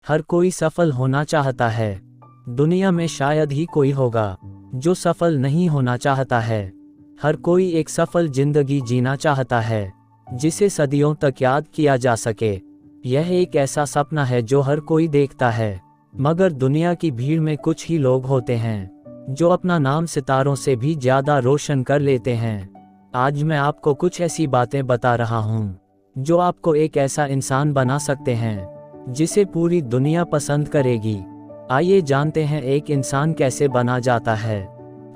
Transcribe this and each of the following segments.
हर कोई सफल होना चाहता है। दुनिया में शायद ही कोई होगा जो सफल नहीं होना चाहता है। हर कोई एक सफल जिंदगी जीना चाहता है जिसे सदियों तक याद किया जा सके। यह एक ऐसा सपना है जो हर कोई देखता है, मगर दुनिया की भीड़ में कुछ ही लोग होते हैं जो अपना नाम सितारों से भी ज्यादा रोशन कर लेते हैं। आज मैं आपको कुछ ऐसी बातें बता रहा हूँ जो आपको एक ऐसा इंसान बना सकते हैं जिसे पूरी दुनिया पसंद करेगी। आइए जानते हैं एक इंसान कैसे बना जाता है।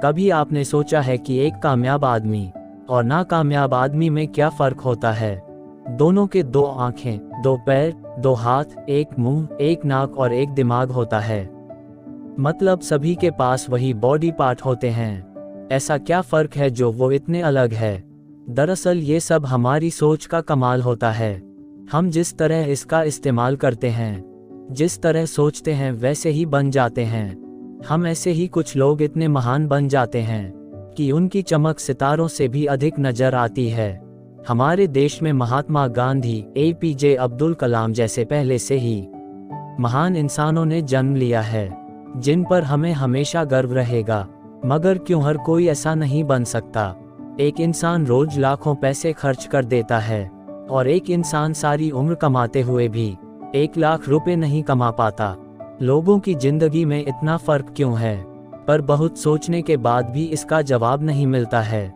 कभी आपने सोचा है कि एक कामयाब आदमी और नाकामयाब आदमी में क्या फर्क होता है? दोनों के दो आंखें, दो पैर, दो हाथ, एक मुंह, एक नाक और एक दिमाग होता है। मतलब सभी के पास वही बॉडी पार्ट होते हैं। ऐसा क्या फर्क है जो वो इतने अलग है? दरअसल ये सब हमारी सोच का कमाल होता है। हम जिस तरह इसका इस्तेमाल करते हैं, जिस तरह सोचते हैं वैसे ही बन जाते हैं। हम ऐसे ही कुछ लोग इतने महान बन जाते हैं कि उनकी चमक सितारों से भी अधिक नजर आती है। हमारे देश में महात्मा गांधी, APJ अब्दुल कलाम जैसे पहले से ही महान इंसानों ने जन्म लिया है जिन पर हमें हमेशा गर्व रहेगा। मगर क्यों हर कोई ऐसा नहीं बन सकता? एक इंसान रोज लाखों पैसे खर्च कर देता है और एक इंसान सारी उम्र कमाते हुए भी 1 लाख रुपए नहीं कमा पाता। लोगों की जिंदगी में इतना फर्क क्यों है? पर बहुत सोचने के बाद भी इसका जवाब नहीं मिलता है।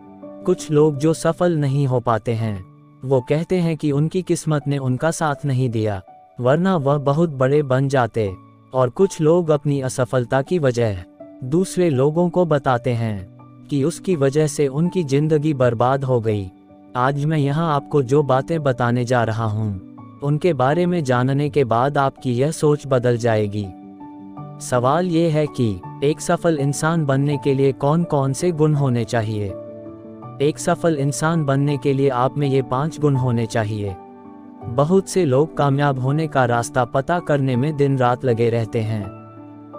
कुछ लोग जो सफल नहीं हो पाते हैं वो कहते हैं कि उनकी किस्मत ने उनका साथ नहीं दिया, वरना वह बहुत बड़े बन जाते। और कुछ लोग अपनी असफलता की वजह दूसरे लोगों को बताते हैं कि उसकी वजह से उनकी जिंदगी बर्बाद हो गई। आज मैं यहाँ आपको जो बातें बताने जा रहा हूँ उनके बारे में जानने के बाद आपकी यह सोच बदल जाएगी। सवाल ये है कि एक सफल इंसान बनने के लिए कौन कौन से गुण होने चाहिए? एक सफल इंसान बनने के लिए आप में ये 5 गुण होने चाहिए। बहुत से लोग कामयाब होने का रास्ता पता करने में दिन रात लगे रहते हैं।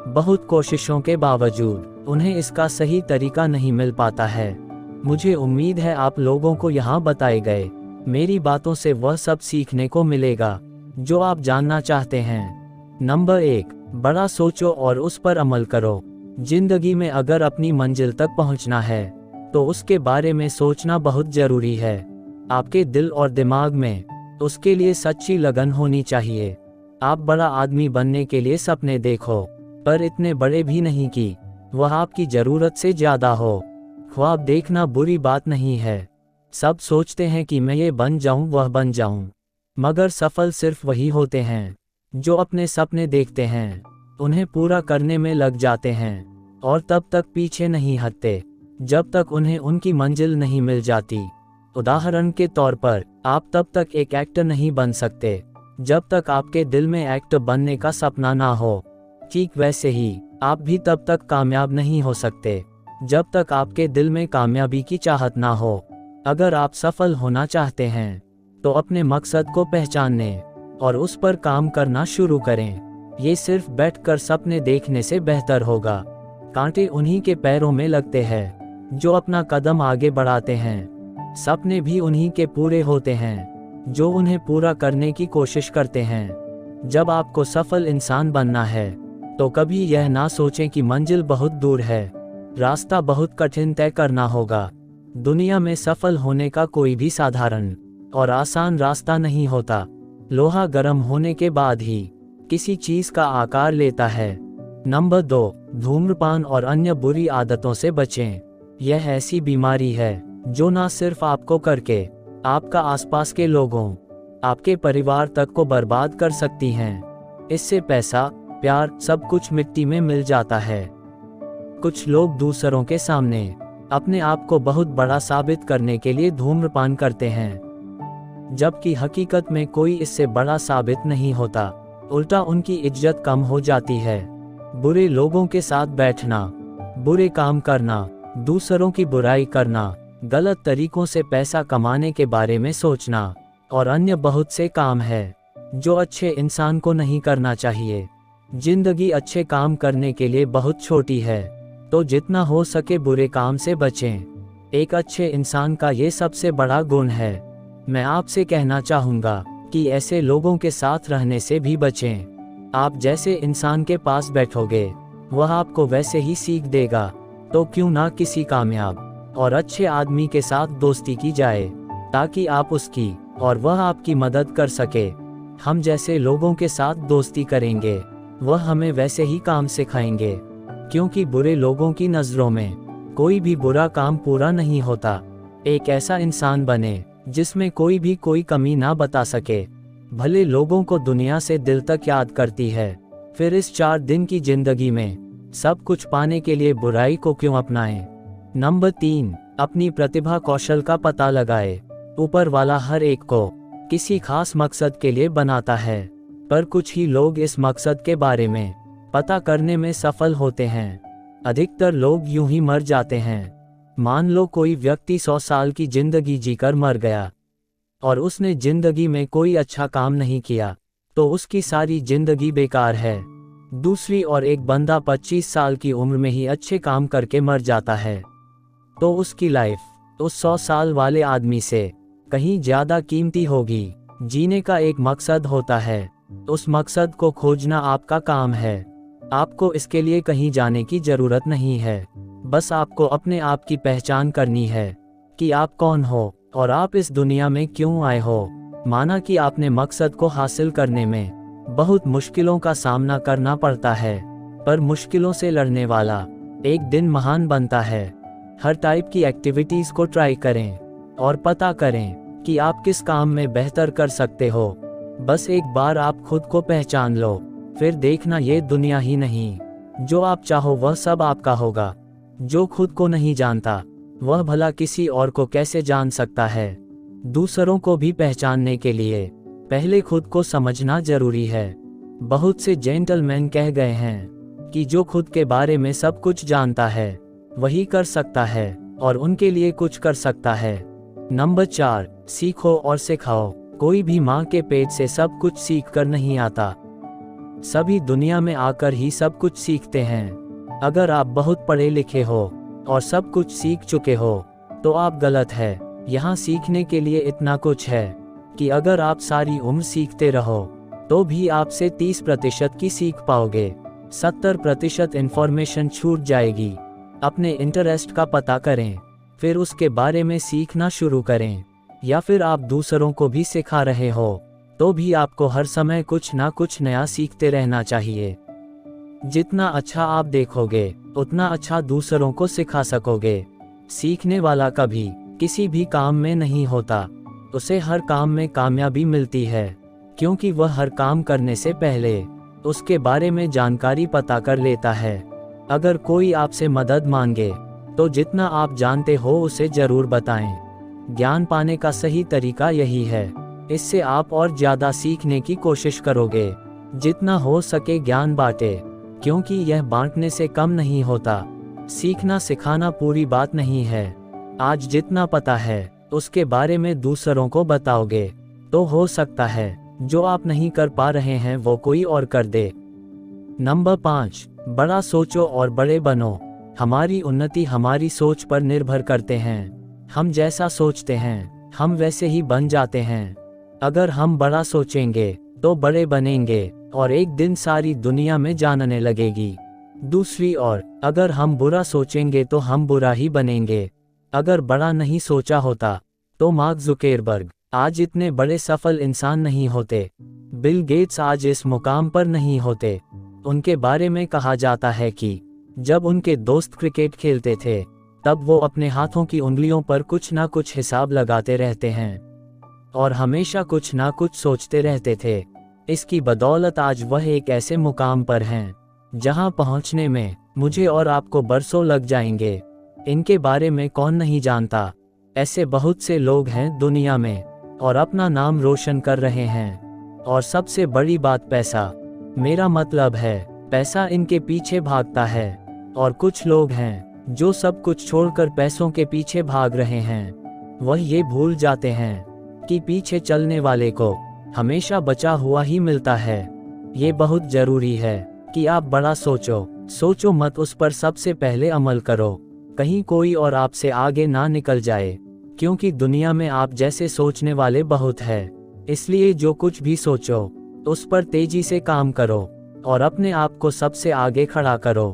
बहुत कोशिशों के बावजूद उन्हें इसका सही तरीका नहीं मिल पाता है। मुझे उम्मीद है आप लोगों को यहाँ बताए गए मेरी बातों से वह सब सीखने को मिलेगा जो आप जानना चाहते हैं। नंबर 1, बड़ा सोचो और उस पर अमल करो। जिंदगी में अगर अपनी मंजिल तक पहुंचना है तो उसके बारे में सोचना बहुत जरूरी है। आपके दिल और दिमाग में उसके लिए सच्ची लगन होनी चाहिए। आप बड़ा आदमी बनने के लिए सपने देखो, पर इतने बड़े भी नहीं कि वह आपकी जरूरत से ज्यादा हो। ख्वाब देखना बुरी बात नहीं है। सब सोचते हैं कि मैं ये बन जाऊं, वह बन जाऊं, मगर सफल सिर्फ वही होते हैं जो अपने सपने देखते हैं, उन्हें पूरा करने में लग जाते हैं और तब तक पीछे नहीं हटते जब तक उन्हें उनकी मंजिल नहीं मिल जाती। उदाहरण के तौर पर, आप तब तक एक एक्टर नहीं बन सकते जब तक आपके दिल में एक्टर बनने का सपना ना हो। ठीक वैसे ही आप भी तब तक कामयाब नहीं हो सकते जब तक आपके दिल में कामयाबी की चाहत ना हो। अगर आप सफल होना चाहते हैं तो अपने मकसद को पहचानने और उस पर काम करना शुरू करें। ये सिर्फ बैठकर सपने देखने से बेहतर होगा। कांटे उन्हीं के पैरों में लगते हैं जो अपना कदम आगे बढ़ाते हैं। सपने भी उन्हीं के पूरे होते हैं जो उन्हें पूरा करने की कोशिश करते हैं। जब आपको सफल इंसान बनना है तो कभी यह ना सोचें कि मंजिल बहुत दूर है, रास्ता बहुत कठिन तय करना होगा। दुनिया में सफल होने का कोई भी साधारण और आसान रास्ता नहीं होता। लोहा गर्म होने के बाद ही किसी चीज का आकार लेता है। नंबर 2, धूम्रपान और अन्य बुरी आदतों से बचें। यह ऐसी बीमारी है जो ना सिर्फ आपको करके आपका आसपास के लोगों, आपके परिवार तक को बर्बाद कर सकती हैं। इससे पैसा, प्यार, सब कुछ मिट्टी में मिल जाता है। कुछ लोग दूसरों के सामने अपने आप को बहुत बड़ा साबित करने के लिए धूम्रपान करते हैं, जबकि हकीकत में कोई इससे बड़ा साबित नहीं होता। उल्टा उनकी इज्जत कम हो जाती है। बुरे लोगों के साथ बैठना, बुरे काम करना, दूसरों की बुराई करना, गलत तरीकों से पैसा कमाने के बारे में सोचना और अन्य बहुत से काम है जो अच्छे इंसान को नहीं करना चाहिए। जिंदगी अच्छे काम करने के लिए बहुत छोटी है, तो जितना हो सके बुरे काम से बचें। एक अच्छे इंसान का ये सबसे बड़ा गुण है। मैं आपसे कहना चाहूँगा कि ऐसे लोगों के साथ रहने से भी बचें। आप जैसे इंसान के पास बैठोगे वह आपको वैसे ही सीख देगा। तो क्यों ना किसी कामयाब और अच्छे आदमी के साथ दोस्ती की जाए, ताकि आप उसकी और वह आपकी मदद कर सके। हम जैसे लोगों के साथ दोस्ती करेंगे वह हमें वैसे ही काम सिखाएंगे, क्योंकि बुरे लोगों की नज़रों में कोई भी बुरा काम पूरा नहीं होता। एक ऐसा इंसान बने जिसमें कोई भी कोई कमी ना बता सके, भले लोगों को दुनिया से दिल तक याद करती है। फिर इस 4 दिन की जिंदगी में सब कुछ पाने के लिए बुराई को क्यों अपनाएं। नंबर 3, अपनी प्रतिभा कौशल का पता लगाए। ऊपर वाला हर एक को किसी खास मकसद के लिए बनाता है, पर कुछ ही लोग इस मकसद के बारे में पता करने में सफल होते हैं। अधिकतर लोग यूं ही मर जाते हैं। मान लो कोई व्यक्ति 100 साल की जिंदगी जीकर मर गया और उसने जिंदगी में कोई अच्छा काम नहीं किया, तो उसकी सारी जिंदगी बेकार है। दूसरी ओर एक बंदा 25 साल की उम्र में ही अच्छे काम करके मर जाता है, तो उसकी लाइफ उस 100 साल वाले आदमी से कहीं ज्यादा कीमती होगी। जीने का एक मकसद होता है, उस मकसद को खोजना आपका काम है। आपको इसके लिए कहीं जाने की जरूरत नहीं है, बस आपको अपने आप की पहचान करनी है कि आप कौन हो और आप इस दुनिया में क्यों आए हो। माना कि आपने मकसद को हासिल करने में बहुत मुश्किलों का सामना करना पड़ता है, पर मुश्किलों से लड़ने वाला एक दिन महान बनता है। हर टाइप की एक्टिविटीज को ट्राई करें और पता करें कि आप किस काम में बेहतर कर सकते हो। बस एक बार आप खुद को पहचान लो, फिर देखना ये दुनिया ही नहीं, जो आप चाहो वह सब आपका होगा। जो खुद को नहीं जानता वह भला किसी और को कैसे जान सकता है। दूसरों को भी पहचानने के लिए पहले खुद को समझना जरूरी है। बहुत से जेंटलमैन कह गए हैं कि जो खुद के बारे में सब कुछ जानता है वही कर सकता है और उनके लिए कुछ कर सकता है। नंबर 4, सीखो और सिखाओ। कोई भी माँ के पेट से सब कुछ सीख कर नहीं आता, सभी दुनिया में आकर ही सब कुछ सीखते हैं। अगर आप बहुत पढ़े लिखे हो और सब कुछ सीख चुके हो तो आप गलत है। यहाँ सीखने के लिए इतना कुछ है कि अगर आप सारी उम्र सीखते रहो तो भी आपसे 30% की सीख पाओगे, 70% इंफॉर्मेशन छूट जाएगी। अपने इंटरेस्ट का पता करें, फिर उसके बारे में सीखना शुरू करें। या फिर आप दूसरों को भी सिखा रहे हो तो भी आपको हर समय कुछ ना कुछ नया सीखते रहना चाहिए। जितना अच्छा आप देखोगे उतना अच्छा दूसरों को सिखा सकोगे। सीखने वाला कभी किसी भी काम में नहीं होता, उसे हर काम में कामयाबी मिलती है, क्योंकि वह हर काम करने से पहले उसके बारे में जानकारी पता कर लेता है। अगर कोई आपसे मदद मांगे तो जितना आप जानते हो उसे जरूर बताएं। ज्ञान पाने का सही तरीका यही है, इससे आप और ज्यादा सीखने की कोशिश करोगे। जितना हो सके ज्ञान बांटे, क्योंकि यह बांटने से कम नहीं होता। सीखना सिखाना पूरी बात नहीं है। आज जितना पता है उसके बारे में दूसरों को बताओगे तो हो सकता है जो आप नहीं कर पा रहे हैं वो कोई और कर दे। नंबर 5, बड़ा सोचो और बड़े बनो। हमारी उन्नति हमारी सोच पर निर्भर करते हैं। हम जैसा सोचते हैं हम वैसे ही बन जाते हैं। अगर हम बड़ा सोचेंगे तो बड़े बनेंगे और एक दिन सारी दुनिया में जानने लगेगी। दूसरी ओर अगर हम बुरा सोचेंगे तो हम बुरा ही बनेंगे। अगर बड़ा नहीं सोचा होता तो मार्क जुकरबर्ग आज इतने बड़े सफल इंसान नहीं होते। बिल गेट्स आज इस मुकाम पर नहीं होते। उनके बारे में कहा जाता है कि जब उनके दोस्त क्रिकेट खेलते थे तब वो अपने हाथों की उंगलियों पर कुछ ना कुछ हिसाब लगाते रहते हैं और हमेशा कुछ ना कुछ सोचते रहते थे। इसकी बदौलत आज वह एक ऐसे मुकाम पर हैं जहां पहुंचने में मुझे और आपको बरसों लग जाएंगे। इनके बारे में कौन नहीं जानता। ऐसे बहुत से लोग हैं दुनिया में और अपना नाम रोशन कर रहे हैं। और सबसे बड़ी बात पैसा, मेरा मतलब है पैसा इनके पीछे भागता है। और कुछ लोग हैं जो सब कुछ छोड़कर पैसों के पीछे भाग रहे हैं। वह ये भूल जाते हैं कि पीछे चलने वाले को हमेशा बचा हुआ ही मिलता है। ये बहुत जरूरी है कि आप बड़ा सोचो मत, उस पर सबसे पहले अमल करो। कहीं कोई और आपसे आगे ना निकल जाए, क्योंकि दुनिया में आप जैसे सोचने वाले बहुत है। इसलिए जो कुछ भी सोचो उस पर तेजी से काम करो। और अपने आप को सबसे आगे खड़ा करो।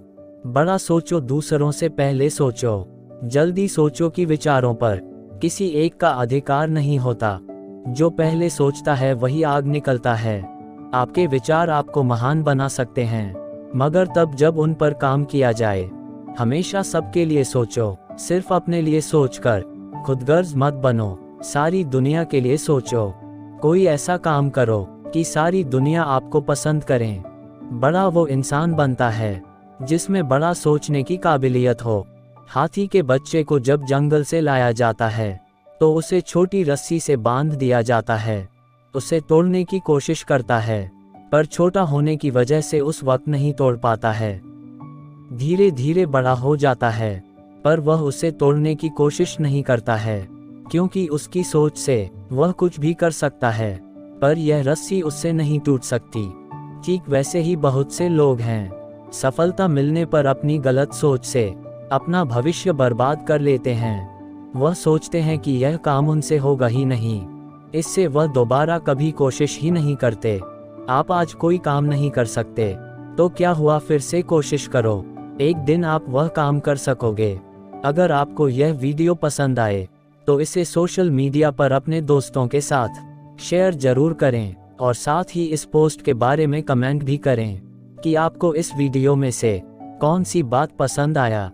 बड़ा सोचो, दूसरों से पहले सोचो। जल्दी सोचो कि विचारों पर किसी एक का अधिकार नहीं होता। जो पहले सोचता है वही आग निकलता है। आपके विचार आपको महान बना सकते हैं, मगर तब जब उन पर काम किया जाए। हमेशा सबके लिए सोचो, सिर्फ अपने लिए सोचकर खुदगर्ज मत बनो। सारी दुनिया के लिए सोचो। कोई ऐसा काम करो कि सारी दुनिया आपको पसंद करें। बड़ा वो इंसान बनता है जिसमें बड़ा सोचने की काबिलियत हो। हाथी के बच्चे को जब जंगल से लाया जाता है तो उसे छोटी रस्सी से बांध दिया जाता है। उसे तोड़ने की कोशिश करता है, पर छोटा होने की वजह से उस वक्त नहीं तोड़ पाता है। धीरे धीरे बड़ा हो जाता है, पर वह उसे तोड़ने की कोशिश नहीं करता है, क्योंकि उसकी सोच से वह कुछ भी कर सकता है, पर यह रस्सी उससे नहीं टूट सकती। ठीक वैसे ही बहुत से लोग हैं, सफलता मिलने पर अपनी गलत सोच से अपना भविष्य बर्बाद कर लेते हैं। वह सोचते हैं कि यह काम उनसे होगा ही नहीं, इससे वह दोबारा कभी कोशिश ही नहीं करते। आप आज कोई काम नहीं कर सकते, तो क्या हुआ, फिर से कोशिश करो। एक दिन आप वह काम कर सकोगे। अगर आपको यह वीडियो पसंद आए तो इसे सोशल मीडिया पर अपने दोस्तों के साथ शेयर जरूर करें, और साथ ही इस पोस्ट के बारे में कमेंट भी करें कि आपको इस वीडियो में से कौन सी बात पसंद आया।